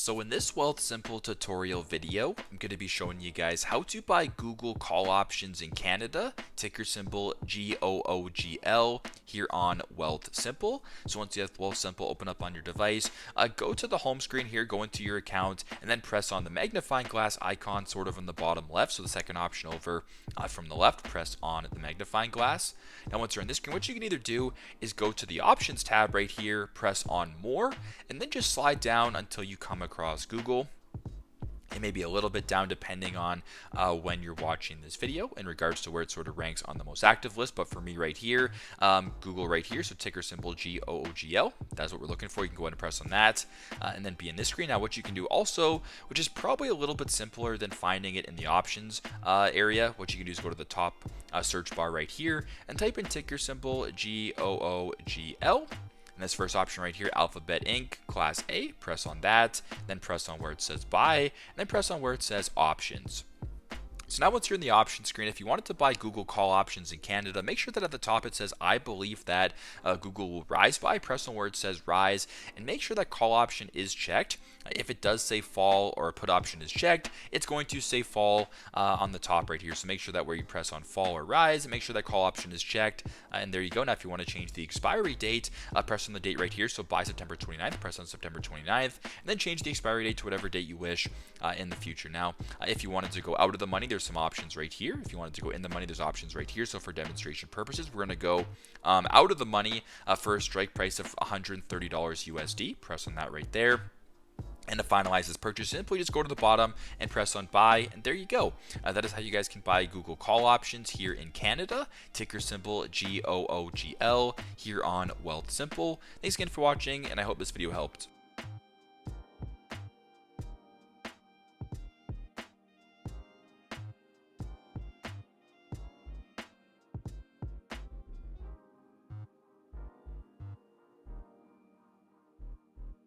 So in this Wealthsimple tutorial video, I'm going to be showing you guys how to buy Google call options in Canada, ticker symbol GOOGL here on Wealthsimple. So once you have Wealthsimple open up on your device, go to the home screen here, go into your account, and then press on the magnifying glass icon sort of on the bottom left. So the second option over from the left, press on the magnifying glass. Now once you're on this screen, what you can either do is go to the options tab right here, press on more, and then just slide down until you come across Google. It may be a little bit down depending on when you're watching this video in regards to where it sort of ranks on the most active list. But for me right here, Google right here, so ticker symbol GOOGL, that's what we're looking for. You can go ahead and press on that and then be in this screen. Now what you can do also, which is probably a little bit simpler than finding it in the options area, what you can do is go to the top search bar right here and type in ticker symbol GOOGL. And this first option right here, Alphabet Inc., Class A, press on that, then press on where it says buy, and then press on where it says options. So now once you're in the options screen, if you wanted to buy Google call options in Canada, make sure that at the top it says, I believe that Google will rise by. Press on where it says rise and make sure that call option is checked. If it does say fall or put option is checked, it's going to say fall on the top right here. So make sure that where you press on fall or rise, make sure that call option is checked. And there you go. Now if you want to change the expiry date, press on the date right here. So by September 29th, press on September 29th, and then change the expiry date to whatever date you wish in the future. Now, if you wanted to go out of the money, there's some options right here. If you wanted to go in the money, there's options right here. So for demonstration purposes, we're going to go out of the money for a strike price of $130 USD. Press on that right there. And to finalize this purchase, simply just go to the bottom and press on buy, and there you go. That is how you guys can buy Google call options here in Canada, ticker symbol GOOGL here on Wealthsimple. Thanks again for watching, and I hope this video helped.